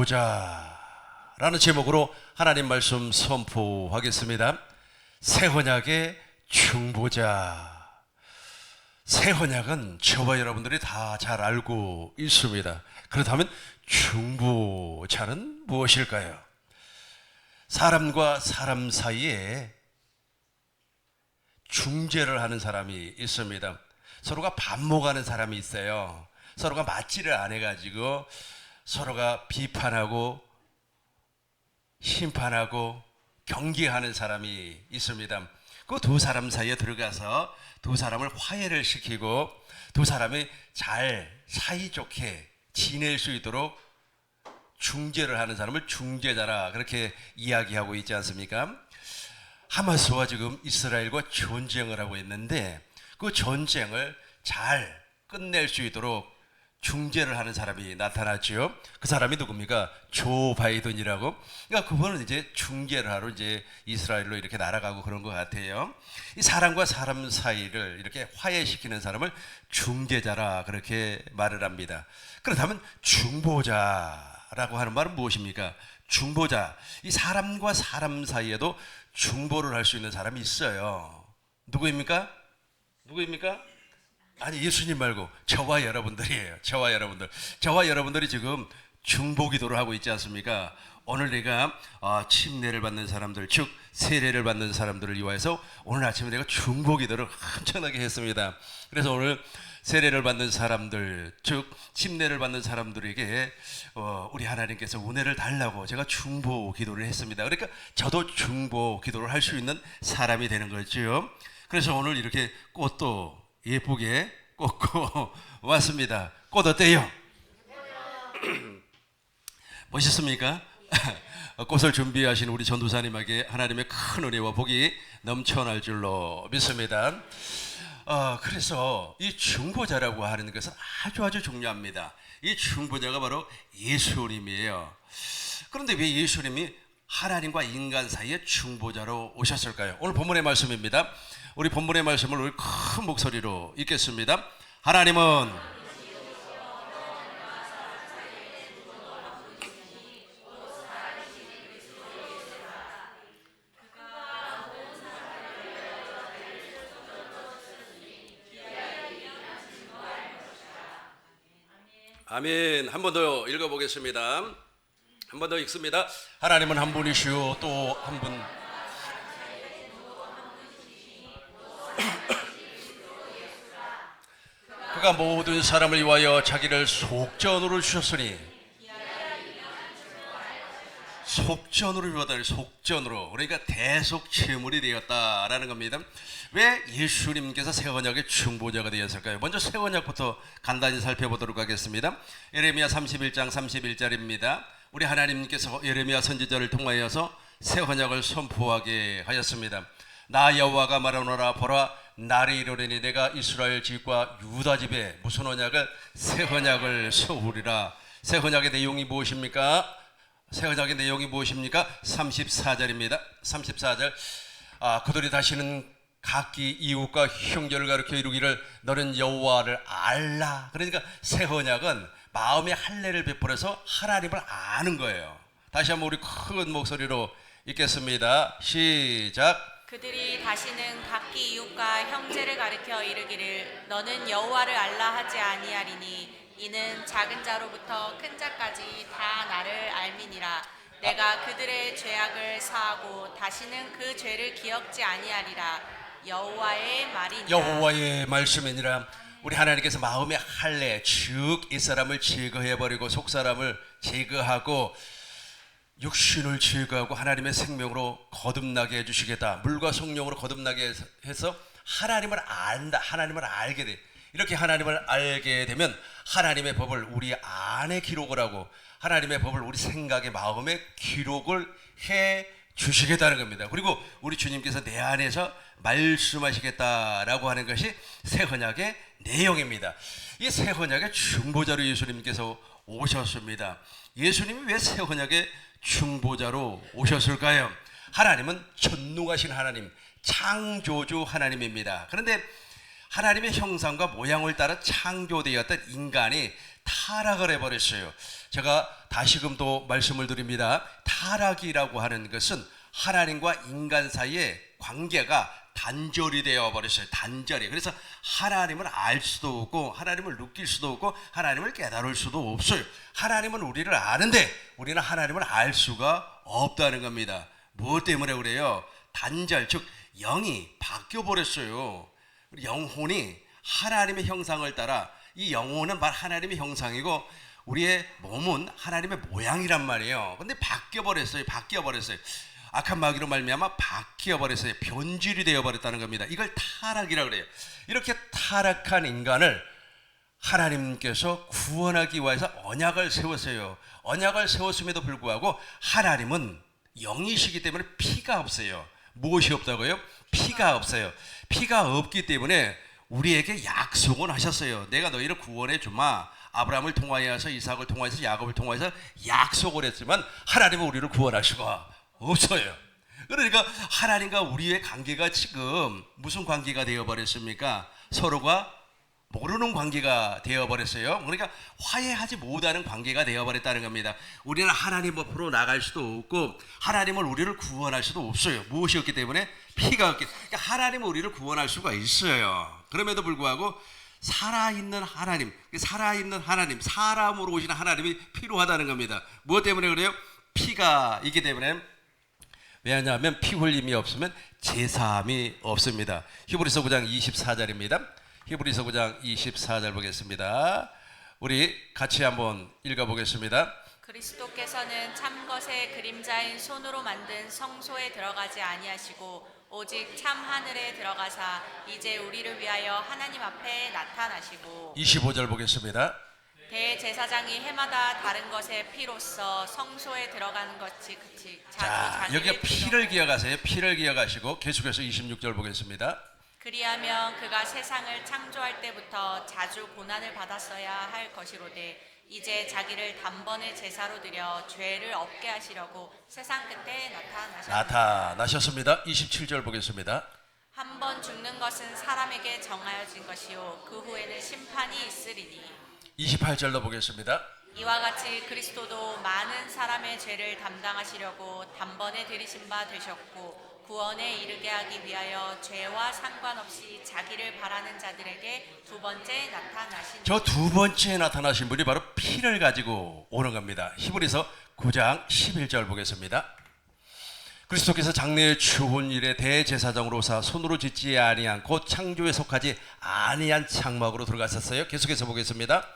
중보자라는 제목으로 하나님 말씀 선포하겠습니다. 새 언약의 중보자. 새 언약은 저와 여러분들이 다 잘 알고 있습니다. 그렇다면 중보자는 무엇일까요? 사람과 사람 사이에 중재를 하는 사람이 있습니다. 서로가 반목하는 사람이 있어요. 서로가 맞지를 않아가지고 서로가 비판하고 심판하고 경계하는 사람이 있습니다. 그 두 사람 사이에 들어가서 두 사람을 화해를 시키고 두 사람이 잘 사이좋게 지낼 수 있도록 중재를 하는 사람을 중재자라 그렇게 이야기하고 있지 않습니까? 하마스와 지금 이스라엘과 전쟁을 하고 있는데 그 전쟁을 잘 끝낼 수 있도록 중재를 하는 사람이 나타났죠. 그 사람이 누굽니까? 조 바이든이라고. 그러니까 그분은 이제 중재를 하러 이제 이스라엘로 이렇게 날아가고 그런 것 같아요. 이 사람과 사람 사이를 이렇게 화해시키는 사람을 중재자라 그렇게 말을 합니다. 그렇다면 중보자라고 하는 말은 무엇입니까? 중보자. 이 사람과 사람 사이에도 중보를 할 수 있는 사람이 있어요. 누구입니까? 누구입니까? 아니, 예수님 말고 저와 여러분들이에요. 저와 여러분들. 저와 여러분들이 지금 중보 기도를 하고 있지 않습니까? 오늘 내가 침례를 받는 사람들, 즉 세례를 받는 사람들을 위하여서 오늘 아침에 내가 중보 기도를 엄청나게 했습니다. 그래서 오늘 세례를 받는 사람들, 즉 침례를 받는 사람들에게 우리 하나님께서 은혜를 달라고 제가 중보 기도를 했습니다. 그러니까 저도 중보 기도를 할 수 있는 사람이 되는 거죠. 그래서 오늘 이렇게 꽃도 예쁘게 꽂고 왔습니다. 꽃 어때요? 멋있습니까? 꽃을 준비하신 우리 전도사님에게 하나님의 큰 은혜와 복이 넘쳐날 줄로 믿습니다. 그래서 이 중보자라고 하는 것은 아주 중요합니다. 이 중보자가 바로 예수님이에요. 그런데 왜 예수님이 하나님과 인간 사이에 중보자로 오셨을까요? 오늘 본문의 말씀입니다. 우리 본문의 말씀을 우리 큰 목소리로 읽겠습니다. 하나님은 아멘. 한 번 더 읽어보겠습니다. 한 번 더 읽습니다. 하나님은 한 분이시요 또 한 분. 그가 모든 사람을 위하여 자기를 속전으로 주셨으니. 속전으로 주었다. 속전으로. 그러니까 대속제물이 되었다라는 겁니다. 왜 예수님께서 새 언약의 중보자가 되었을까요? 먼저 새 언약부터 간단히 살펴보도록 하겠습니다. 예레미야 31장 31절입니다. 우리 하나님께서 예레미야 선지자를 통하여서 새 언약을 선포하게 하였습니다. 나 여호와가 말하노라. 보라, 날이 이르리니 내가 이스라엘 집과 유다 집에 무슨 언약을? 새 언약을 세우리라. 새 언약의 내용이 무엇입니까? 새 언약의 내용이 무엇입니까? 34절입니다. 34절. 그들이 다시는 각기 이웃과 형제를 가르쳐 이루기를 너는 여호와를 알라. 그러니까 새 언약은 마음의 할례를 베풀어서 하나님을 아는 거예요. 다시 한번 우리 큰 목소리로 읽겠습니다. 시작. 그들이 다시는 각기 이웃과 형제를 가르쳐 이르기를 너는 여호와를 알라 하지 아니하리니 이는 작은 자로부터 큰 자까지 다 나를 알미니라. 내가 그들의 죄악을 사하고 다시는 그 죄를 기억지 아니하리라. 여호와의 말이니라. 여호와의 말씀이니라. 우리 하나님께서 마음의 할례, 즉 이 사람을 제거해버리고 속사람을 제거하고 육신을 제거하고 하나님의 생명으로 거듭나게 해주시겠다. 물과 성령으로 거듭나게 해서 하나님을 안다. 하나님을 알게 돼. 이렇게 하나님을 알게 되면 하나님의 법을 우리 안에 기록을 하고 하나님의 법을 우리 생각의 마음에 기록을 해 주시겠다는 겁니다. 그리고 우리 주님께서 내 안에서 말씀하시겠다라고 하는 것이 새 언약의 내용입니다. 이 새 언약의 중보자로 예수님께서 오셨습니다. 예수님이 왜 새 언약의 중보자로 오셨을까요? 하나님은 전능하신 하나님, 창조주 하나님입니다. 그런데 하나님의 형상과 모양을 따라 창조되었던 인간이 타락을 해버렸어요. 제가 다시금 또 말씀을 드립니다. 타락이라고 하는 것은 하나님과 인간 사이의 관계가 단절이 되어 버렸어요. 단절이. 그래서 하나님을 알 수도 없고 하나님을 느낄 수도 없고 하나님을 깨달을 수도 없어요. 하나님은 우리를 아는데 우리는 하나님을 알 수가 없다는 겁니다. 무엇 때문에 그래요? 단절, 즉 영이 바뀌어 버렸어요. 영혼이 하나님의 형상을 따라, 이 영혼은 말 하나님의 형상이고 우리의 몸은 하나님의 모양이란 말이에요. 근데 바뀌어 버렸어요. 악한 마귀로 말미암아 바뀌어 버렸어요. 변질이 되어 버렸다는 겁니다. 이걸 타락이라고 그래요. 이렇게 타락한 인간을 하나님께서 구원하기 위해서 언약을 세웠어요. 언약을 세웠음에도 불구하고 하나님은 영이시기 때문에 피가 없어요. 무엇이 없다고요? 피가 없어요. 피가 없기 때문에 우리에게 약속은 하셨어요. 내가 너희를 구원해 주마. 아브라함을 통하여서 이삭을 통하여서 야곱을 통하여서 약속을 했지만 하나님은 우리를 구원할 수가 없어요. 그러니까 하나님과 우리의 관계가 지금 무슨 관계가 되어버렸습니까? 서로가 모르는 관계가 되어버렸어요. 그러니까 화해하지 못하는 관계가 되어버렸다는 겁니다. 우리는 하나님 앞으로 나갈 수도 없고 하나님은 우리를 구원할 수도 없어요. 무엇이 없기 때문에? 피가 없기 때문에. 그러니까 하나님은 우리를 구원할 수가 있어요. 그럼에도 불구하고 살아있는 하나님, 사람으로 오시는 하나님이 필요하다는 겁니다. 무엇 때문에 그래요? 피가 있기 때문에. 왜냐하면 피 흘림이 없으면 제사함이 없습니다. 히브리서 9장 24절입니다. 히브리서 9장 24절 보겠습니다. 우리 같이 한번 읽어보겠습니다. 그리스도께서는 참 것의 그림자인 손으로 만든 성소에 들어가지 아니하시고 오직 참 하늘에 들어가사 이제 우리를 위하여 하나님 앞에 나타나시고 25절 보겠습니다. 대제사장이 해마다 다른 것의 피로써 성소에 들어가는 것이 그치 자, 여기 피를 기억하세요. 피를 기억하시고 계속해서 26절 보겠습니다. 그리하면 그가 세상을 창조할 때부터 자주 고난을 받았어야 할 것이로되 이제 자기를 단번에 제사로 드려 죄를 없게 하시려고 세상 끝에 나타나셨습니다. 27절 보겠습니다. 한 번 죽는 것은 사람에게 정하여진 것이요 그 후에는 심판이 있으리니 28절로 보겠습니다. 이와 같이 그리스도도 많은 사람의 죄를 담당하시려고 단번에 들이신 바 되셨고 구원에 이르게 하기 위하여 죄와 상관없이 자기를 바라는 자들에게 두 번째 나타나신 저 두 번째 나타나신 분이 바로 피를 가지고 오는 겁니다. 히브리서 9장 11절 보겠습니다. 그리스도께서 장래의 추운 일에 대제사장으로 오사 손으로 짓지 아니한 곧 창조에 속하지 아니한 장막으로 들어가셨어요. 계속해서 보겠습니다.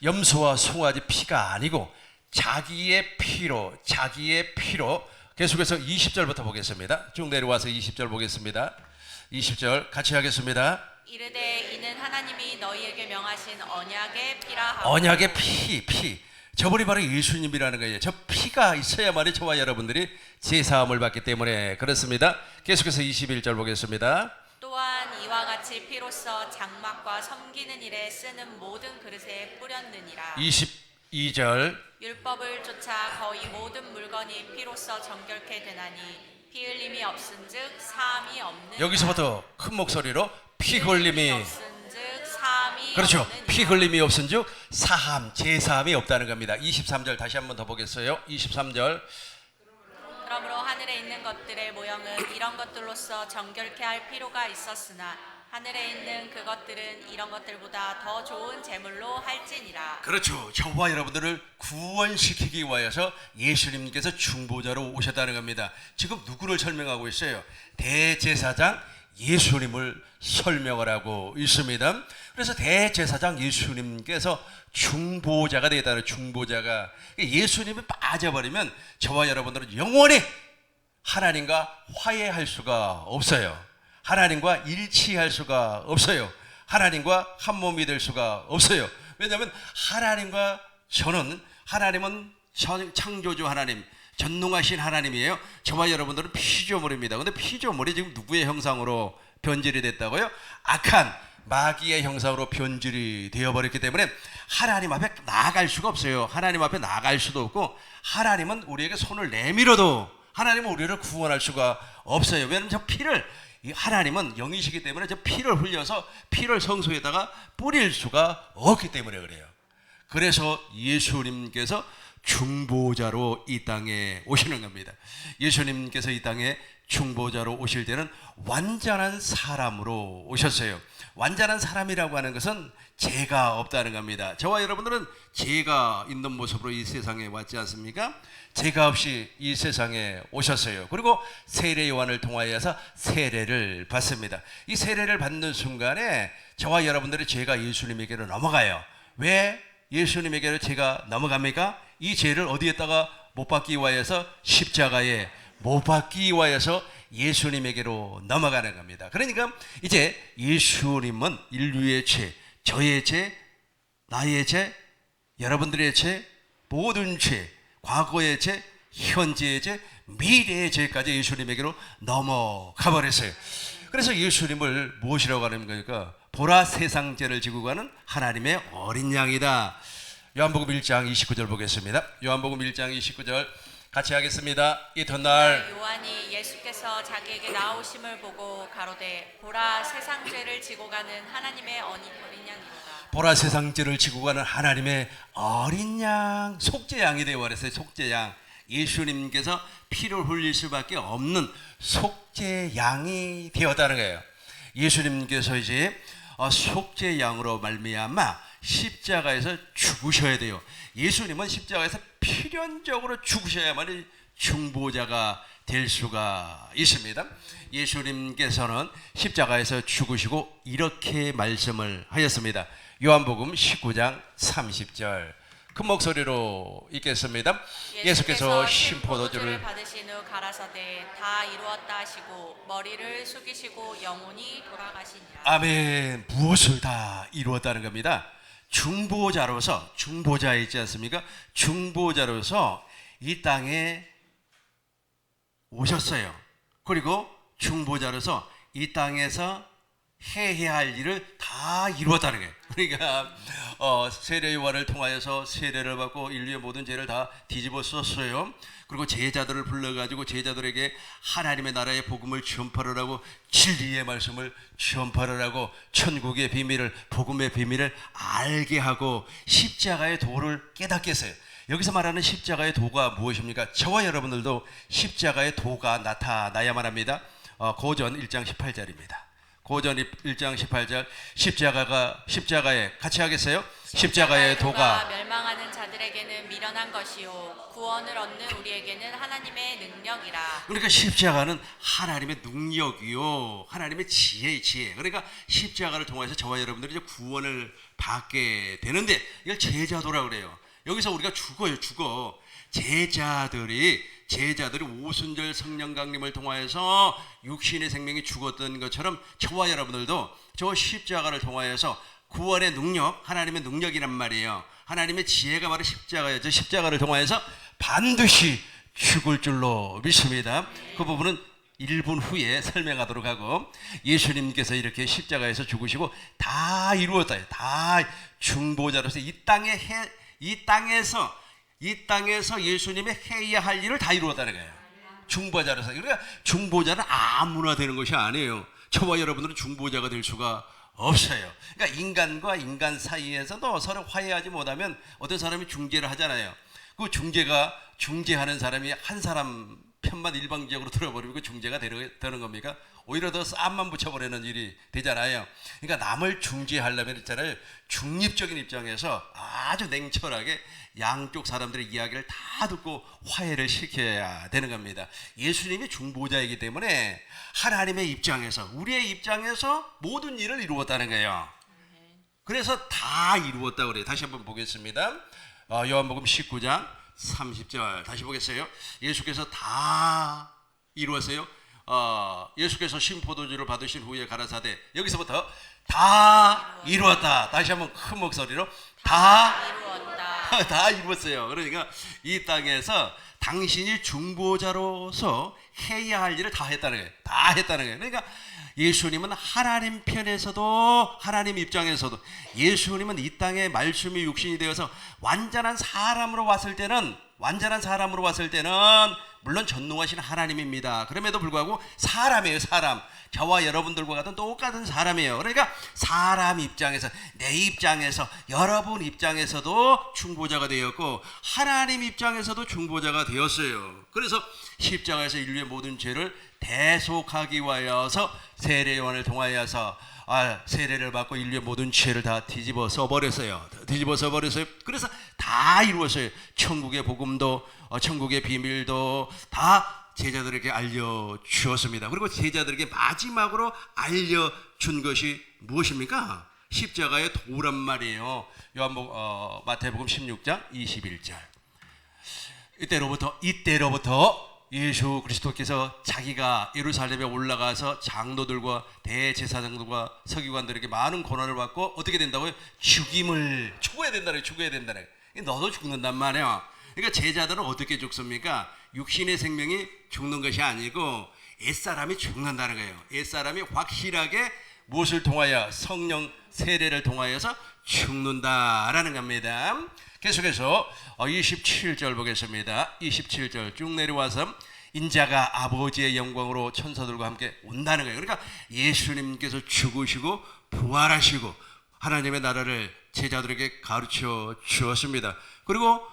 염소와 송아지 피가 아니고 자기의 피로 계속해서 20절부터 보겠습니다. 쭉 내려와서 20절 보겠습니다. 20절 같이 하겠습니다. 이르되 이는 하나님이 너희에게 명하신 언약의 피라 하고 언약의 피. 저분이 바로 예수님이라는 거예요. 저 피가 있어야만이 저와 여러분들이 제사함을 받기 때문에 그렇습니다. 계속해서 21절 보겠습니다. 또한 이와 같이 피로써 장막과 섬기는 일에 쓰는 모든 그릇에 뿌렸느니라. 22절 율법을 쫓아 거의 모든 물건이 피로써 정결케 되나니 피 흘림이 없은즉 사함이 없느니라. 여기서부터 큰 목소리로 피 흘림이 없은즉 사함이 그렇죠. 없느니라. 피 흘림이 없은즉 사함, 제사함이 없다는 겁니다. 23절 다시 한번 더 보겠어요. 23절. 그러므로 하늘에 있는 것들의 모형은 이런 것들로서 정결케 할 필요가 있었으나 하늘에 있는 그것들은 이런 것들보다 더 좋은 제물로 할지니라. 그렇죠. 저와 여러분들을 구원시키기 위하여서 예수님께서 중보자로 오셨다는 겁니다. 지금 누구를 설명하고 있어요? 대제사장 예수님을 설명을 하고 있습니다. 그래서 대제사장 예수님께서 중보자가 되겠다는 중보자가 예수님이 빠져버리면 저와 여러분들은 영원히 하나님과 화해할 수가 없어요. 하나님과 일치할 수가 없어요. 하나님과 한 몸이 될 수가 없어요. 왜냐하면 하나님은 창조주 하나님, 전능하신 하나님이에요. 저와 여러분들은 피조물입니다. 근데 피조물이 지금 누구의 형상으로 변질이 됐다고요? 악한 마귀의 형상으로 변질이 되어버렸기 때문에 하나님 앞에 나아갈 수가 없어요. 하나님 앞에 나아갈 수도 없고 하나님은 우리에게 손을 내밀어도 하나님은 우리를 구원할 수가 없어요. 왜냐하면 저 피를 하나님은 영이시기 때문에 저 피를 흘려서 피를 성소에다가 뿌릴 수가 없기 때문에 그래요. 그래서 예수님께서 중보자로 이 땅에 오시는 겁니다. 예수님께서 이 땅에 중보자로 오실 때는 완전한 사람으로 오셨어요. 완전한 사람이라고 하는 것은 죄가 없다는 겁니다. 저와 여러분들은 죄가 있는 모습으로 이 세상에 왔지 않습니까? 죄가 없이 이 세상에 오셨어요. 그리고 세례 요한을 통하여서 세례를 받습니다. 이 세례를 받는 순간에 저와 여러분들의 죄가 예수님에게로 넘어가요. 왜 예수님에게로 죄가 넘어갑니까? 이 죄를 어디에다가 못 박기 위하여서 십자가에 못 박기 위하여서 예수님에게로 넘어가는 겁니다. 그러니까 이제 예수님은 인류의 죄, 저의 죄, 나의 죄, 여러분들의 죄, 모든 죄, 과거의 죄, 현재의 죄, 미래의 죄까지 예수님에게로 넘어가 버렸어요. 그래서 예수님을 무엇이라고 하는 겁니까? 보라 세상 죄를 지고 가는 하나님의 어린 양이다. 요한복음 1장 29절 보겠습니다. 요한복음 1장 29절 같이 하겠습니다. 이튿날 요한이 예수께서 자기에게 나오심을 보고 가로되 보라 세상 죄를 지고 가는 하나님의 어린 양이로다. 보라 세상 죄를 지고 가는 하나님의 어린 양, 속죄양이 되어 버렸어요. 속죄양. 예수님께서 피를 흘릴 수밖에 없는 속죄양이 되었다는 거예요. 예수님께서 이제 속죄양으로 말미암아 십자가에서 죽으셔야 돼요. 예수님은 십자가에서 필연적으로 죽으셔야만 중보자가 될 수가 있습니다. 예수님께서는 십자가에서 죽으시고 이렇게 말씀을 하셨습니다. 요한복음 19장 30절 큰 목소리로 읽겠습니다. 예수께서 신포도주를 받으신 후 가라사대 다 이루었다 하시고 머리를 숙이시고 영혼이 돌아가시니라. 아멘. 무엇을 다 이루었다는 겁니다. 중보자로서, 중보자 있지 않습니까? 중보자로서 이 땅에 오셨어요. 그리고 중보자로서 이 땅에서 해야 할 일을 다 이루었다는 거예요. 그러니까 세례 요한을 통하여서 세례를 받고 인류의 모든 죄를 다 뒤집어 썼어요. 그리고 제자들을 불러가지고 제자들에게 하나님의 나라의 복음을 전파를 하고 진리의 말씀을 전파를 하고 천국의 비밀을, 복음의 비밀을 알게 하고 십자가의 도를 깨닫게 했어요. 여기서 말하는 십자가의 도가 무엇입니까? 저와 여러분들도 십자가의 도가 나타나야만 합니다. 고전 1장 18절입니다. 고전 1장 18절 십자가에 같이 하겠어요? 십자가의 도가 멸망하는 자들에게는 미련한 것이요 구원을 얻는 우리에게는 하나님의 능력이라. 그러니까 십자가는 하나님의 능력이요 하나님의 지혜. 그러니까 십자가를 통해서 저와 여러분들이 이제 구원을 받게 되는데 이걸 제자도라고 그래요. 여기서 우리가 죽어. 제자들이 오순절 성령 강림을 통하여서 육신의 생명이 죽었던 것처럼 저와 여러분들도 저 십자가를 통하여서 구원의 능력, 하나님의 능력이란 말이에요. 하나님의 지혜가 바로 십자가였죠. 십자가를 통하여서 반드시 죽을 줄로 믿습니다. 그 부분은 1분 후에 설명하도록 하고, 예수님께서 이렇게 십자가에서 죽으시고 다 이루었다. 다 중보자로서 이 땅에서 예수님의 해야 할 일을 다 이루었다는 거예요. 중보자로서. 그러니까 중보자는 아무나 되는 것이 아니에요. 저와 여러분들은 중보자가 될 수가 없어요. 그러니까 인간과 인간 사이에서도 서로 화해하지 못하면 어떤 사람이 중재를 하잖아요. 그 중재하는 사람이 한 사람 편만 일방적으로 들어버리면 그 중재가 되는 겁니까? 오히려 더 싸움만 붙여버리는 일이 되잖아요. 그러니까 남을 중재하려면 있잖아요. 중립적인 입장에서 아주 냉철하게 양쪽 사람들의 이야기를 다 듣고 화해를 시켜야 되는 겁니다. 예수님이 중보자이기 때문에 하나님의 입장에서, 우리의 입장에서 모든 일을 이루었다는 거예요. 그래서 다 이루었다고 그래요. 다시 한번 보겠습니다. 요한복음 19장 30절 다시 보겠어요. 예수께서 다 이루었어요. 예수께서 신포도주를 받으신 후에 가라사대, 여기서부터 다 이루었다. 다시 한번 큰 목소리로 다 이루었다. 다 이루었어요. 그러니까 이 땅에서 당신이 중보자로서 해야 할 일을 다 했다는 거예요. 다 했다는 거예요. 그러니까 예수님은 하나님 편에서도 하나님 입장에서도, 예수님은 이 땅에 말씀이 육신이 되어서 완전한 사람으로 왔을 때는 물론 전능하신 하나님입니다. 그럼에도 불구하고 사람이에요. 사람. 저와 여러분들과 같은 똑같은 사람이에요. 그러니까 사람 입장에서, 내 입장에서, 여러분 입장에서도 중보자가 되었고 하나님 입장에서도 중보자가 되었어요. 그래서 십자가에서 인류의 모든 죄를 대속하기 위하여서 세례 요한을 통하여서 세례를 받고 인류의 모든 죄를 다 뒤집어 써버렸어요. 그래서 다 이루었어요. 천국의 복음도 천국의 비밀도 다 제자들에게 알려주었습니다. 그리고 제자들에게 마지막으로 알려준 것이 무엇입니까? 십자가의 도란 말이에요. 마태복음 16장 21절. 이때로부터 예수 그리스도께서 자기가 예루살렘에 올라가서 장로들과 대제사장들과 서기관들에게 많은 고난을 받고 어떻게 된다고요? 죽임을 죽어야 된다는 거예요. 너도 죽는단 말이야. 그러니까 제자들은 어떻게 죽습니까? 육신의 생명이 죽는 것이 아니고 옛사람이 죽는다는 거예요. 옛사람이 확실하게 무엇을 통하여? 성령 세례를 통하여서 죽는다라는 겁니다. 계속해서 27절 보겠습니다. 27절 쭉 내려와서 인자가 아버지의 영광으로 천사들과 함께 온다는 거예요. 그러니까 예수님께서 죽으시고 부활하시고 하나님의 나라를 제자들에게 가르쳐 주었습니다. 그리고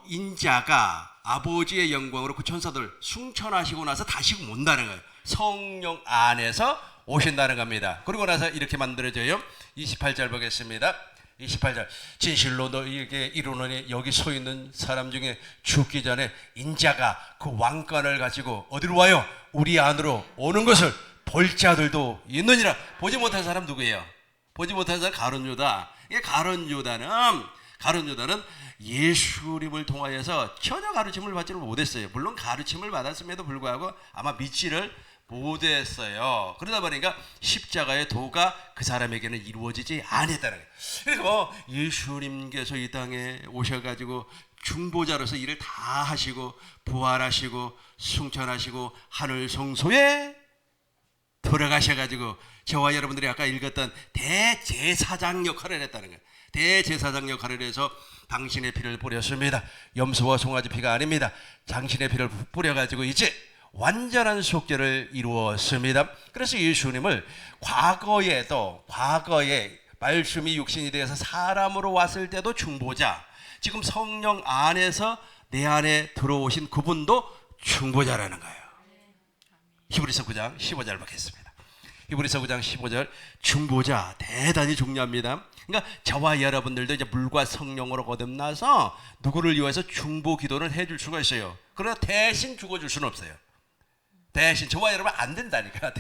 인자가 아버지의 영광으로 그 천사들 승천하시고 나서 다시 온다는 거예요. 성령 안에서 오신다는 겁니다. 그리고 나서 이렇게 만들어져요. 28절 보겠습니다. 28절 진실로 너희에게 이르노니 여기 서 있는 사람 중에 죽기 전에 인자가 그 왕冠을 가지고 어디로 와요? 우리 안으로 오는 것을 볼 자들도 있느니라. 보지 못한 사람 누구예요? 보지 못한 사람 가룟 유다. 가룟 유다는 예수님을 통하여서 전혀 가르침을 받지를 못했어요. 물론 가르침을 받았음에도 불구하고 아마 믿지를 못했어요. 그러다 보니까 십자가의 도가 그 사람에게는 이루어지지 않았다는 거예요. 그리고 예수님께서 이 땅에 오셔가지고 중보자로서 일을 다 하시고 부활하시고 승천하시고 하늘 성소에 돌아가셔가지고 저와 여러분들이 아까 읽었던 대제사장 역할을 했다는 거예요. 대제사장 역할을 해서 당신의 피를 뿌렸습니다. 염소와 송아지 피가 아닙니다. 당신의 피를 뿌려가지고 이제 완전한 속죄를 이루었습니다. 그래서 예수님을 과거에 말씀이 육신이 되어서 사람으로 왔을 때도 중보자, 지금 성령 안에서 내 안에 들어오신 그분도 중보자라는 거예요. 히브리서 9장 15절 보겠습니다. 히브리서 9장 15절 중보자 대단히 중요합니다. 그러니까 저와 여러분들도 이제 물과 성령으로 거듭나서 누구를 위해서 중보 기도를 해줄 수가 있어요. 그러나 대신 죽어줄 수는 없어요. 대신 저와 여러분 안 된다니까.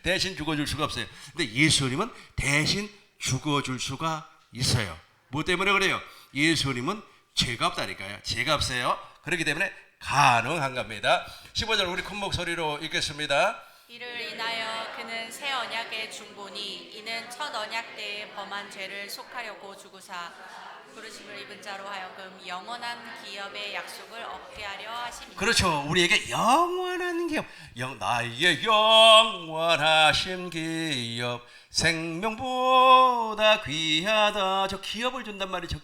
대신 죽어줄 수가 없어요. 근데 예수님은 대신 죽어줄 수가 있어요. 뭐 때문에 그래요? 예수님은 죄가 없다니까요. 죄가 없어요. 그렇기 때문에 가능한 겁니다. 15절 우리 큰 목소리로 읽겠습니다. 이를 인하여 그는 새 언약의 중보니 이는 첫 언약 때에 범한 죄를 속하려고 죽으사 부르심을 입은 자로 하여금 영원한 기업의 약속을 얻게 하려 하십니다. 그렇죠. 우리에게 영원한 기업, 나에게 영원하신 기업, 생명보다 귀하다. 저 기업을 준단 말이죠.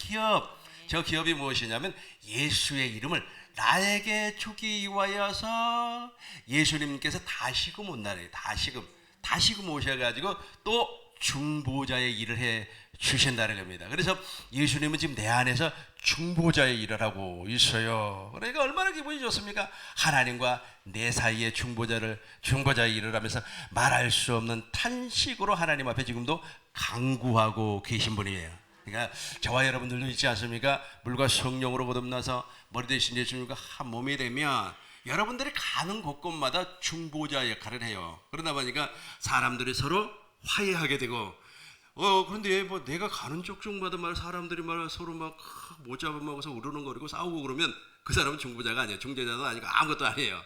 저 기업이 무엇이냐면 예수의 이름을 나에게 주기 위하여서 예수님께서 다시금 온다네요. 다시금 오셔가지고 또 중보자의 일을 해 주신다는 겁니다. 그래서 예수님은 지금 내 안에서 중보자의 일을 하고 있어요. 그러니까 얼마나 기분이 좋습니까? 하나님과 내 사이에 중보자의 일을 하면서 말할 수 없는 탄식으로 하나님 앞에 지금도 간구하고 계신 분이에요. 그러니까 저와 여러분들도 있지 않습니까? 물과 성령으로 거듭나서 머리 대신 예수님과 한 몸이 되면 여러분들이 가는 곳곳마다 중보자 역할을 해요. 그러다 보니까 사람들이 서로 화해하게 되고 그런데 뭐 내가 가는 쪽쪽마다 사람들이 서로 못 잡아먹어서 우르렁거리고 싸우고 그러면 그 사람은 중보자가 아니에요. 중재자도 아니고 아무것도 아니에요.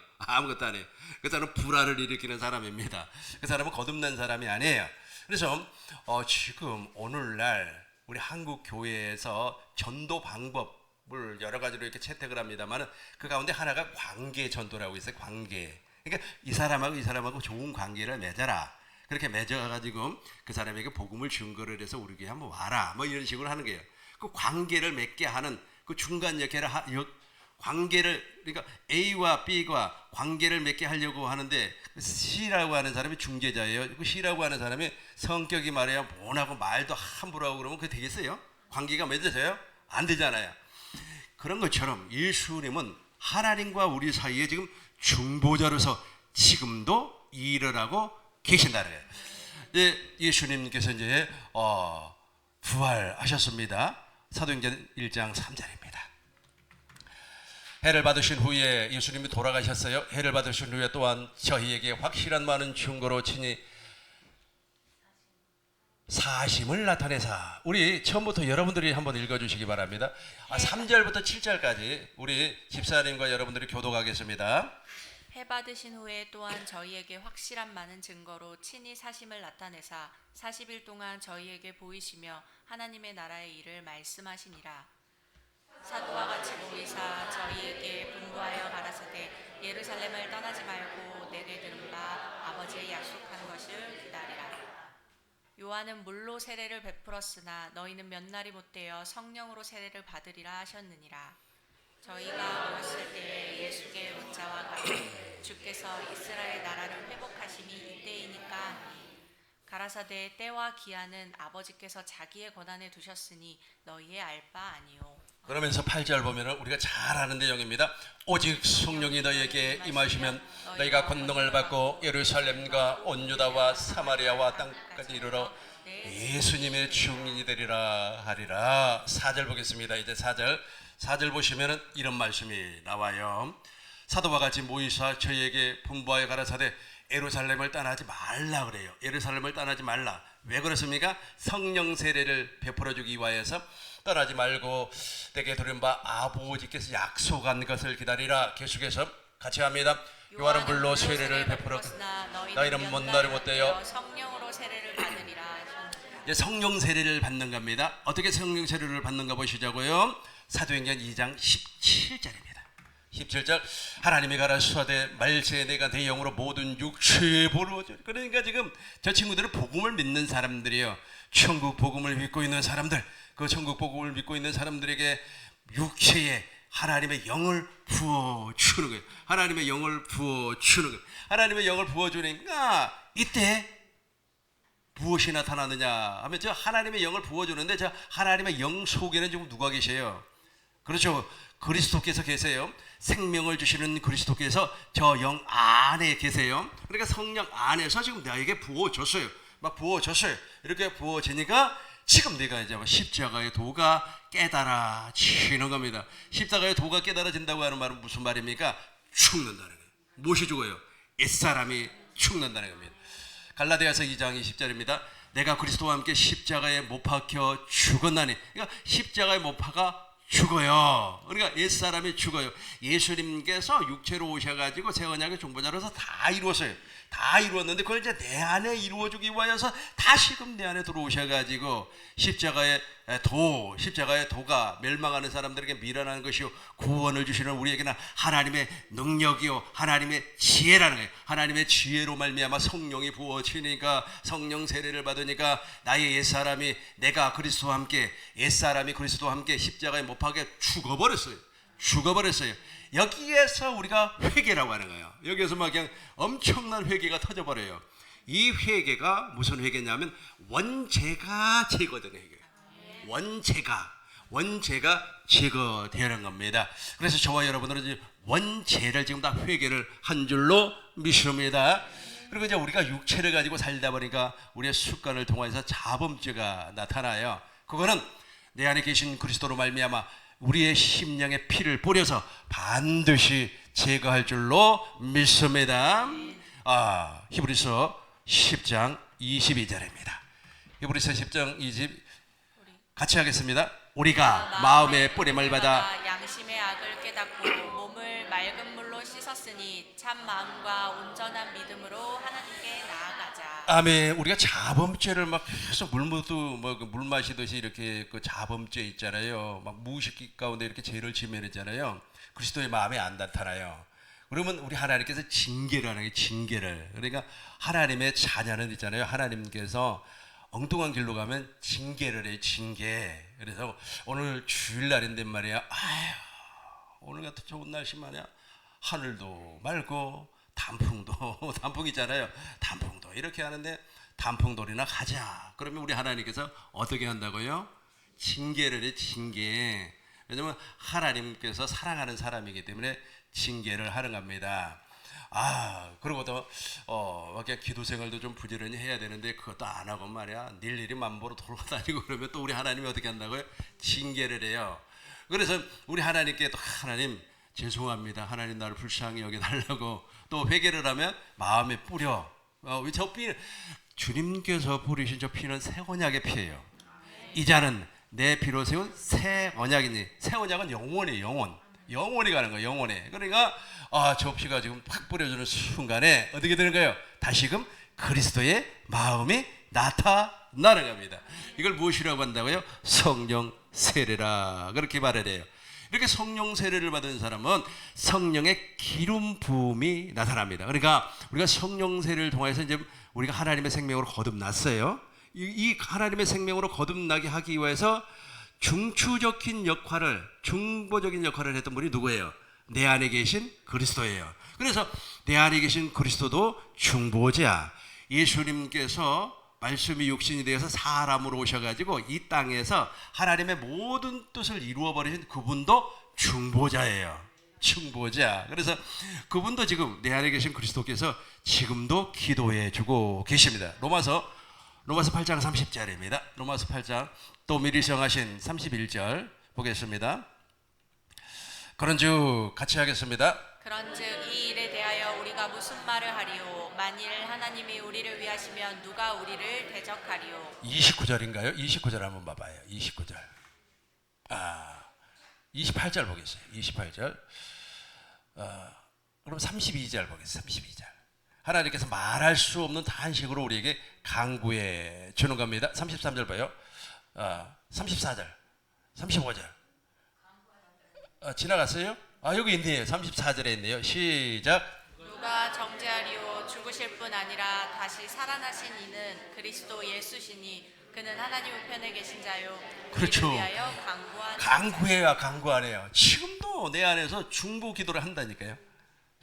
그 사람은 불화를 일으키는 사람입니다. 그 사람은 거듭난 사람이 아니에요. 그래서 지금 오늘날 우리 한국 교회에서 전도 방법을 여러 가지로 이렇게 채택을 합니다만 그 가운데 하나가 관계 전도라고 있어요. 관계. 그러니까 이 사람하고 좋은 관계를 맺어라. 그렇게 맺어가지고 그 사람에게 복음을 증거를 해서 우리 교회 한번 와라. 뭐 이런 식으로 하는 거예요. 그 관계를 맺게 하는 그 중간 역할을 관계를, 그러니까 A와 B가 관계를 맺게 하려고 하는데 C라고 하는 사람이 중재자예요. 그 C라고 하는 사람이 성격이 말이야 모나고 말도 함부로 하고 그러면 그게 되겠어요? 관계가 맺어져요? 안 되잖아요. 그런 것처럼 예수님은 하나님과 우리 사이에 지금 중보자로서 지금도 일을 하고 계신다는 거예요. 예수님께서 이제 부활하셨습니다. 사도행전 1장 3절입니다. 해를 받으신 후에 예수님이 돌아가셨어요. 해를 받으신 후에 또한 저희에게 확실한 많은 증거로 친히 사심을 나타내사. 우리 처음부터 여러분들이 한번 읽어주시기 바랍니다. 3절부터 7절까지 우리 집사님과 여러분들이 교독하겠습니다. 해 받으신 후에 또한 저희에게 확실한 많은 증거로 친히 사심을 나타내사 40일 동안 저희에게 보이시며 하나님의 나라의 일을 말씀하시니라. 사도와 같이 보이사 저희에게 분부하여 가라사대 예루살렘을 떠나지 말고 내게 들은 바 아버지의 약속한 것을 기다리라. 요한은 물로 세례를 베풀었으나 너희는 몇 날이 못되어 성령으로 세례를 받으리라 하셨느니라. 저희가 모였을 때에 예수께 묻자와 같이 주께서 이스라엘 나라를 회복하심이 이때이니까 가라사대 때와 기한은 아버지께서 자기의 권한에 두셨으니 너희의 알 바 아니요. 그러면서 8절 보면 우리가 잘 아는 내용입니다. 오직 성령이 너희에게 임하시면 너희가 권능을 받고 예루살렘과 온 유다와 사마리아와 땅까지 이르러 예수님의 증인이 되리라 하리라. 4절 보겠습니다. 이제 4절 보시면 이런 말씀이 나와요. 사도와 같이 모이사 저희에게 분부하여 가라사대 예루살렘을 떠나지 말라 그래요. 예루살렘을 떠나지 말라. 왜 그렇습니까? 성령 세례를 베풀어 주기 위하여서 떠나지 말고 내게 들은 바 아버지께서 약속한 것을 기다리라. 계속해서 같이 합니다. 요한은 물로 세례를 베풀었으나 너희는 몇 날이 못되어 성령으로 세례를 받으리라. 성령 세례를 받는 겁니다. 어떻게 성령 세례를 받는가 보시자고요. 사도행전 2장 17절입니다. 17절 하나님이 가라사대 말세에 내가 내 영으로 모든 육체에 부어주리라. 그러니까 지금 저 친구들은 복음을 믿는 사람들이에요. 천국 복음을 믿고 있는 사람들, 그 천국 복음을 믿고 있는 사람들에게 육체에 하나님의 영을 부어주는 거예요. 하나님의 영을 부어주는 거예요. 하나님의 영을 부어주니까 이때 무엇이 나타나느냐 하면 저 하나님의 영을 부어주는데 저 하나님의 영 속에는 지금 누가 계세요? 그렇죠. 그리스도께서 계세요. 생명을 주시는 그리스도께서 저 영 안에 계세요. 그러니까 성령 안에서 지금 나에게 부어줬어요. 막 부어줬어요. 이렇게 부어지니까 지금 내가 이제 십자가의 도가 깨달아지는 겁니다. 십자가의 도가 깨달아진다고 하는 말은 무슨 말입니까? 죽는다는 거예요. 무엇이 죽어요? 옛사람이 죽는다는 겁니다. 갈라디아서 2장 20절입니다. 내가 그리스도와 함께 십자가에 못 박혀 죽었나니. 그러니까 십자가에 못 박아 죽어요. 그러니까 옛사람이 죽어요. 예수님께서 육체로 오셔가지고 새 언약의 중보자로서 다 이루었어요. 다 이루었는데 그걸 이제 내 안에 이루어주기 위하여서 다시금 내 안에 들어오셔가지고 십자가의 도가 멸망하는 사람들에게 미련한 것이요 구원을 주시는 우리에게는 하나님의 능력이요 하나님의 지혜라는 거예요. 하나님의 지혜로 말미암아 성령이 부어지니까 성령 세례를 받으니까 나의 옛사람이 내가 그리스도와 함께 옛사람이 그리스도와 함께 십자가에 못 박혀 죽어버렸어요. 여기에서 우리가 회개라고 하는 거예요. 여기에서 막 그냥 엄청난 회개가 터져버려요. 이 회개가 무슨 회개냐면 원죄가 제거되는 회개예요. 원죄가 제거되는 겁니다. 그래서 저와 여러분들은 이제 원죄를 지금 다 회개를 한 줄로 믿습니다. 그리고 이제 우리가 육체를 가지고 살다 보니까 우리의 습관을 통해서 자범죄가 나타나요. 그거는 내 안에 계신 그리스도로 말미암아 우리의 심령의 피를 뿌려서 반드시 제거할 줄로 믿습니다. 히브리서 10장 22절입니다. 히브리서 10장 20 같이 하겠습니다. 우리가 마음의 뿌림을 받아 양심의 악을 깨닫고 몸을 맑은 물로 씻었으니 참 마음과 온전한 믿음으로 하나님께 나아가자. 아멘. 우리가 자범죄를 막 계속 물 마시듯이 이렇게 그 자범죄 있잖아요. 막 무의식 가운데 이렇게 죄를 지면했잖아요. 그리스도의 마음에 안 나타나요. 그러면 우리 하나님께서 징계를 하는 게 징계를. 그러니까 하나님의 자녀는 있잖아요. 하나님께서 엉뚱한 길로 가면 징계를 해요. 징계. 그래서 오늘 주일날인데 말이야. 오늘 같은 좋은 날씨만이야 하늘도 맑고 단풍도 단풍이잖아요. 단풍도 이렇게 하는데 단풍돌이나 가자. 그러면 우리 하나님께서 어떻게 한다고요? 징계를 해, 징계. 왜냐면 하나님께서 사랑하는 사람이기 때문에 징계를 하는 겁니다. 그리고 또 그냥 기도 생활도 좀 부지런히 해야 되는데 그것도 안 하고 말이야 일일이 만보로 돌아다니고 그러면 또 우리 하나님이 어떻게 한다고요? 징계를 해요. 그래서 우리 하나님께 또 하나님 죄송합니다. 하나님 나를 불쌍히 여겨달라고 또 회개를 하면 마음에 뿌려. 저 피, 주님께서 뿌리신 저 피는 새 언약의 피예요. 이 잔은 내 피로 세운 새 언약이니, 새 언약은 영원이에요. 영원히 가는 거예요. 영원히. 그러니까 저 피가 지금 팍 뿌려주는 순간에 어떻게 되는 거예요? 다시금 그리스도의 마음이 나타나는 겁니다. 이걸 무엇이라고 한다고요? 성령 세례라 그렇게 말을 해요. 이렇게 성령 세례를 받은 사람은 성령의 기름 부음이 나타납니다. 그러니까 우리가 성령 세례를 통해서 이제 우리가 하나님의 생명으로 거듭났어요. 이 하나님의 생명으로 거듭나게 하기 위해서 중추적인 역할을, 중보적인 역할을 했던 분이 누구예요? 내 안에 계신 그리스도예요. 그래서 내 안에 계신 그리스도도 중보자. 예수님께서 말씀이 육신이 되어서 사람으로 오셔가지고 이 땅에서 하나님의 모든 뜻을 이루어버리신 그분도 중보자예요. 중보자. 그래서 그분도 지금 내 안에 계신 그리스도께서 지금도 기도해 주고 계십니다. 로마서 8장 30절입니다. 로마서 8장 또 미리 정하신 31절 보겠습니다. 그런즉 같이 하겠습니다. 그런즉 이 일에 대하여 우리가 무슨 말을 하리요? 만일 하나님이 우리를 위하시면 누가 우리를 대적하리요? 29절인가요? 29절 한번 봐봐요. 29절. 28절 보겠어요. 28절. 그럼 32절 보겠어요. 32절. 하나님께서 말할 수 없는 단식으로 우리에게 강구해 주는 겁니다. 33절 봐요. 34절, 35절. 지나갔어요? 여기 있네요. 34절에 있네요. 시작. 누가 정죄하리요? 죽으실 뿐 아니라 다시 살아나신 이는 그리스도 예수시니 그는 하나님 우편에 계신 자요. 그렇죠. 우리를 위하여 강구하는 강구해야 강구하네요. 지금도 내 안에서 중보 기도를 한다니까요.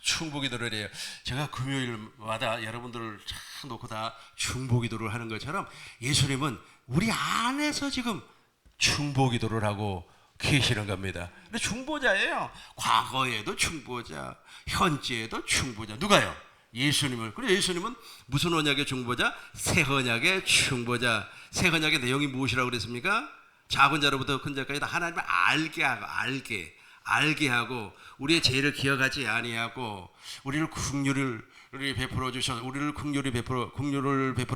중보 기도를 해요. 제가 금요일마다 여러분들을 쫙 놓고 다 중보 기도를 하는 것처럼 예수님은 우리 안에서 지금 중보 기도를 하고 계시는 겁니다. 근데 중보자예요. 과거에도 중보자, 현재에도 중보자. 누가요? 예수님을. 그래 예수님은 무슨 언약의 중보자? 새 언약의 중보자. 새 언약의 내용이 무엇이라고 그랬습니까? 작은 자로부터 큰 자까지 다 하나님을 알게 하고 우리의 죄를 기억하지 아니하고 우리를 긍휼을 베풀어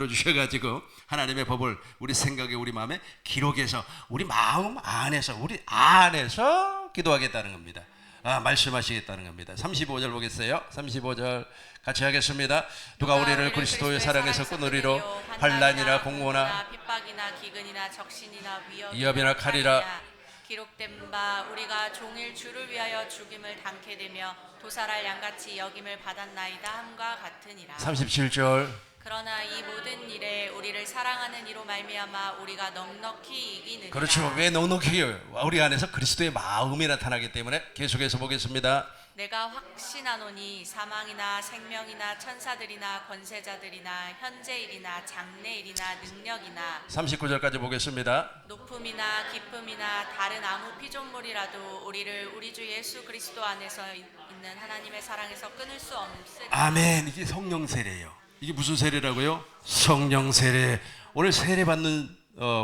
주셔가지고 하나님의 법을 우리 생각에 우리 마음에 기록해서 우리 마음 안에서 우리 안에서 기도하겠다는 겁니다. 말씀하시겠다는 겁니다. 35절 보겠어요. 35절 같이 하겠습니다. 누가 우리를 그리스도의 사랑에서 끊으리로 환난이나 공고나 핍박이나 기근이나 적신이나 위협이나 칼이라 기록된 바 우리가 종일 주를 위하여 죽임을 당케 되며 도살할 양같이 여김을 받았나이다 함과 같으니라. 37절. 그러나 이 모든 일에 우리를 사랑하는 이로 말미암아 우리가 넉넉히 이기느니라. 그렇죠. 왜 넉넉히 우리 안에서 그리스도의 마음이 나타나기 때문에 계속해서 보겠습니다. 내가 확신하노니 사망이나 생명이나 천사들이나 권세자들이나 현재일이나 장래일이나 능력이나 39절까지 보겠습니다. 높음이나 깊음이나 다른 아무 피조물이라도 우리를 우리 주 예수 그리스도 안에서 있는 하나님의 사랑에서 끊을 수 없으리라. 아멘. 이게 성령 세례예요. 이게 무슨 세례라고요? 성령 세례. 오늘 세례 받는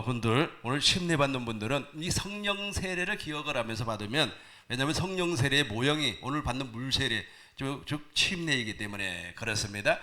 분들, 오늘 침례 받는 분들은 이 성령 세례를 기억을 하면서 받으면, 왜냐하면 성령 세례의 모형이 오늘 받는 물 세례, 즉 침례이기 때문에 그렇습니다.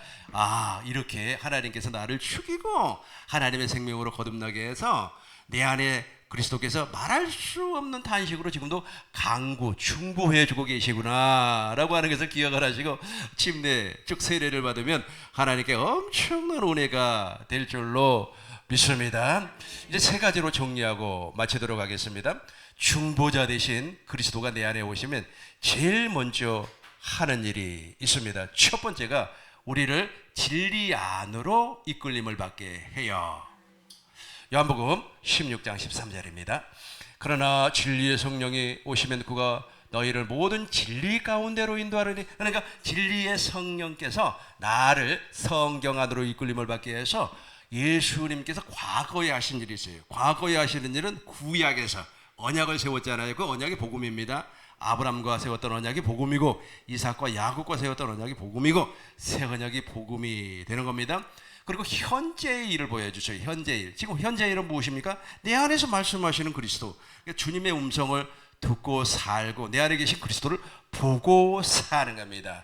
이렇게 하나님께서 나를 죽이고 하나님의 생명으로 거듭나게 해서 내 안에 그리스도께서 말할 수 없는 탄식으로 지금도 강구, 중보해 주고 계시구나 라고 하는 것을 기억을 하시고 침례, 즉 세례를 받으면 하나님께 엄청난 은혜가 될 줄로 믿습니다. 이제 세 가지로 정리하고 마치도록 하겠습니다. 중보자 대신 그리스도가 내 안에 오시면 제일 먼저 하는 일이 있습니다. 첫 번째가 우리를 진리 안으로 이끌림을 받게 해요. 요한복음 16장 13절입니다. 그러나 진리의 성령이 오시면 그가 너희를 모든 진리 가운데로 인도하리니. 그러니까 진리의 성령께서 나를 성경 안으로 이끌림을 받게 해서 예수님께서 과거에 하신 일이 있어요. 과거에 하시는 일은 구약에서 언약을 세웠잖아요. 그 언약이 복음입니다. 아브람과 세웠던 언약이 복음이고 이삭과 야곱과 세웠던 언약이 복음이고 새 언약이 복음이 되는 겁니다. 그리고 현재의 일을 보여주셔요. 현재의 일. 지금 현재의 일은 무엇입니까? 내 안에서 말씀하시는 그리스도. 그러니까 주님의 음성을 듣고 살고 내 안에 계신 그리스도를 보고 사는 겁니다.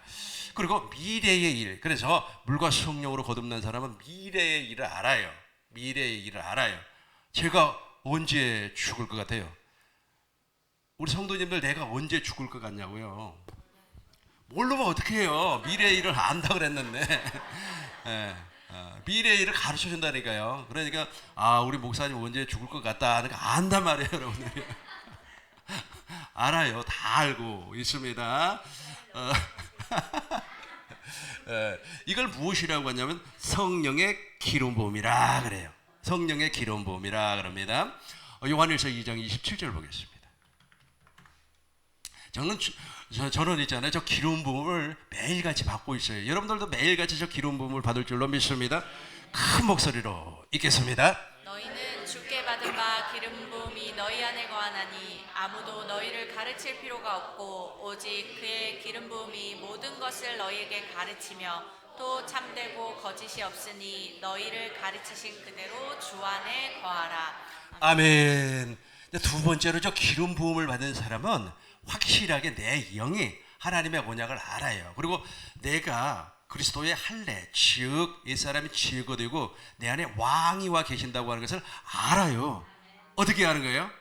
그리고 미래의 일. 그래서 물과 성령으로 거듭난 사람은 미래의 일을 알아요. 미래의 일을 알아요. 제가 언제 죽을 것 같아요? 우리 성도님들 내가 언제 죽을 것 같냐고요? 모르면 어떻게 해요? 미래의 일을 안다 그랬는데. 예, 미래의 일을 가르쳐 준다니까요. 그러니까 우리 목사님 언제 죽을 것 같다 하는 거 안단 말이에요, 여러분들이. 알아요. 다 알고 있습니다. 이걸 무엇이라고 하냐면 성령의 기름 부음이라 그래요. 성령의 기름 부음이라 그럽니다. 요한일서 2장 27절 보겠습니다. 저는 있잖아요. 저 기름 부음을 매일같이 받고 있어요. 여러분들도 매일같이 저 기름 부음을 받을 줄로 믿습니다. 큰 목소리로 읽겠습니다. 너희는 주께 받은 바 기름 부음이 너희 안에 거하나니 아무도 너희를 가르칠 필요가 없고 오직 그의 기름 부음이 모든 것을 너희에게 가르치며 또 참되고 거짓이 없으니 너희를 가르치신 그대로 주 안에 거하라. 아멘. 두 번째로 저 기름 부음을 받은 사람은 확실하게 내 영이 하나님의 언약을 알아요. 그리고 내가 그리스도의 할례, 즉 옛사람이 제거되고 내 안에 왕이 와 계신다고 하는 것을 알아요. 어떻게 아는 거예요?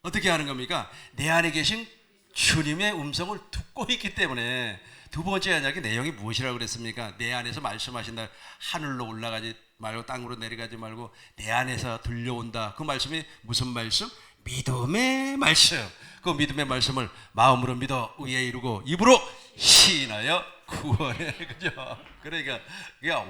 어떻게 아는 겁니까? 내 안에 계신 주님의 음성을 듣고 있기 때문에. 두 번째 언약의 내용이 무엇이라고 그랬습니까? 내 안에서 말씀하신다. 하늘로 올라가지 말고 땅으로 내려가지 말고 내 안에서 들려온다. 그 말씀이 무슨 말씀? 믿음의 말씀. 그 믿음의 말씀을 마음으로 믿어 의에 이루고 입으로 시인하여 구원해. 그죠? 그러니까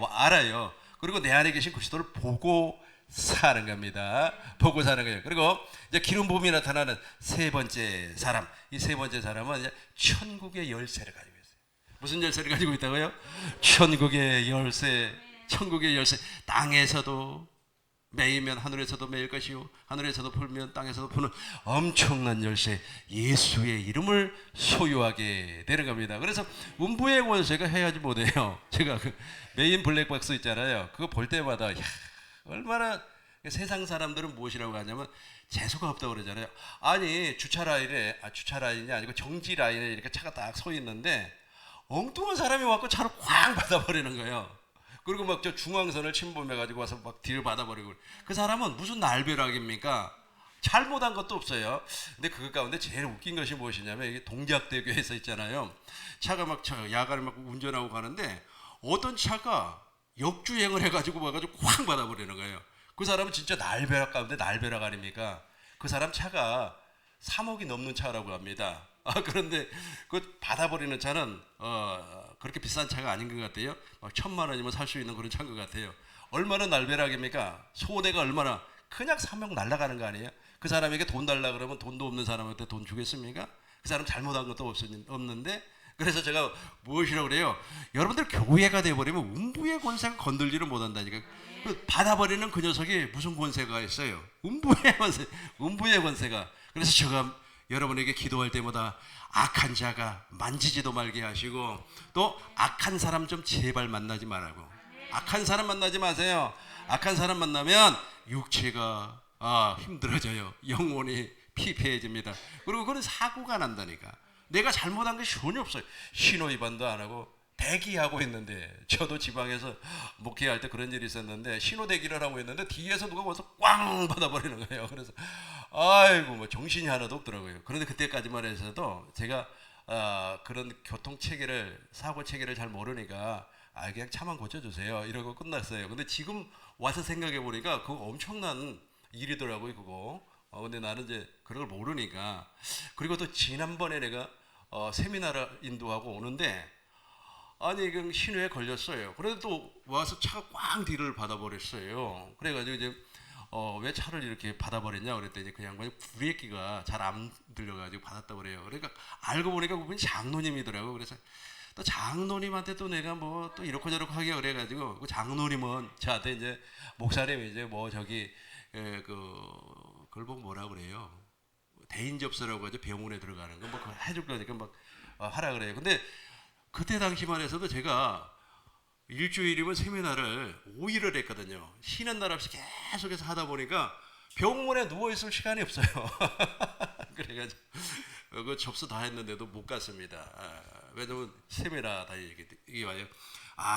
알아요. 그리고 내 안에 계신 그리스도를 보고 사는 겁니다. 보고 사는 거예요. 그리고 이제 기름 부음이 나타나는 세 번째 사람. 이 세 번째 사람은 이제 천국의 열쇠를 가지고 있어요. 무슨 열쇠를 가지고 있다고요? 천국의 열쇠. 천국의 열쇠. 땅에서도 매이면 하늘에서도 매일 것이요 하늘에서도 풀면 땅에서도 푸는 엄청난 열쇠, 예수의 이름을 소유하게 되는 겁니다. 그래서 음부의 권세가 해야지 못해요. 제가 그 메인 블랙박스 있잖아요. 그거 볼 때마다 얼마나 세상 사람들은 무엇이라고 하냐면 재수가 없다고 그러잖아요. 아니 주차 라인이 아니고 정지 라인에 이렇게 차가 딱 서 있는데 엉뚱한 사람이 와서 차를 쾅 받아버리는 거예요. 그리고 막 저 중앙선을 침범해가지고 와서 막 뒤를 받아버리고. 그 사람은 무슨 날벼락입니까? 잘못한 것도 없어요. 근데 그 가운데 제일 웃긴 것이 무엇이냐면 이게 동작대교에서 있잖아요. 차가 막 야간에 막 운전하고 가는데 어떤 차가 역주행을 해가지고 와가지고 쾅 받아버리는 거예요. 그 사람은 진짜 날벼락 가운데 날벼락 아닙니까? 그 사람 차가 3억이 넘는 차라고 합니다. 그런데 그 받아버리는 차는 그렇게 비싼 차가 아닌 것 같아요. 막 1,000만 원이면 살 수 있는 그런 차인 것 같아요. 얼마나 날벼락입니까? 손해가 얼마나. 그냥 3억 날아가는 거 아니에요? 그 사람에게 돈 달라 그러면 돈도 없는 사람한테 돈 주겠습니까? 그 사람 잘못한 것도 없는데. 그래서 제가 무엇이라고 그래요? 여러분들 교회가 돼버리면 음부의 권세가 건들지를 못한다니까. 그 받아버리는 그 녀석이 무슨 권세가 있어요? 음부의 권세, 음부의 권세가. 그래서 제가 여러분에게 기도할 때마다 악한 자가 만지지도 말게 하시고 또 악한 사람 좀 제발 만나지 말라고. 악한 사람 만나지 마세요. 악한 사람 만나면 육체가 힘들어져요. 영혼이 피폐해집니다. 그리고 그런 사고가 난다니까. 내가 잘못한 것이 전혀 없어요. 신호 위반도 안 하고 대기하고 있는데, 저도 지방에서 목회할 때 그런 일이 있었는데 신호 대기를 하고 있는데 뒤에서 누가 와서 꽝 받아버리는 거예요. 그래서 아이고 뭐 정신이 하나도 없더라고요. 그런데 그때까지만 해서도 제가 그런 교통 체계를, 사고 체계를 잘 모르니까 그냥 차만 고쳐주세요 이러고 끝났어요. 근데 지금 와서 생각해 보니까 그거 엄청난 일이더라고요 그거. 근데 나는 이제 그런 걸 모르니까. 그리고 또 지난번에 내가 세미나를 인도하고 오는데 아니 그 신호에 걸렸어요. 그래도 또 와서 차가 꽝 뒤를 받아버렸어요. 그래가지고 이제 왜 차를 이렇게 받아버렸냐 그랬더니 그 양반이 브레이크가 잘 안 들려가지고 받았다고 그래요. 그러니까 알고 보니까 그분이 장로님이더라고. 그래서 또 장로님한테 또 내가 뭐 또 이렇고 저렇고 하게 그래가지고 그 장로님은 저한테 이제 목사님 이제 뭐 저기 그걸 보고 뭐라 그래요? 대인 접수라고 하죠. 병원에 들어가는 거 뭐 그거 해줄 거니까 막 하라 그래요. 근데 그때 당시만 해서도 제가 일주일이면 세미나를 5일을 했거든요. 쉬는 날 없이 계속해서 하다 보니까 병원에 누워 있을 시간이 없어요. 그래가지고 그 접수 다 했는데도 못 갔습니다. 왜냐면 세미나 다 이게 와요.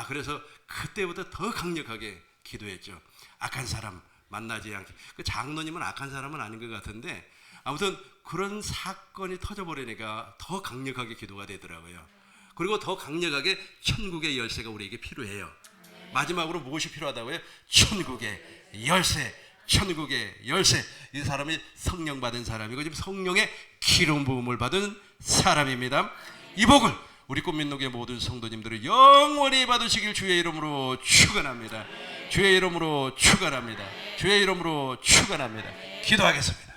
그래서 그때부터 더 강력하게 기도했죠. 악한 사람 만나지 않게. 그 장로님은 악한 사람은 아닌 것 같은데 아무튼 그런 사건이 터져버리니까 더 강력하게 기도가 되더라고요. 그리고 더 강력하게 천국의 열쇠가 우리에게 필요해요. 마지막으로 무엇이 필요하다고요? 천국의 열쇠. 천국의 열쇠. 이 사람이 성령 받은 사람이고 지금 성령의 기름 부음을 받은 사람입니다. 이 복을 우리 꽃민록의 모든 성도님들을 영원히 받으시길 주의 이름으로 축원합니다. 주의 이름으로 축원합니다. 주의 이름으로 축원합니다. 기도하겠습니다.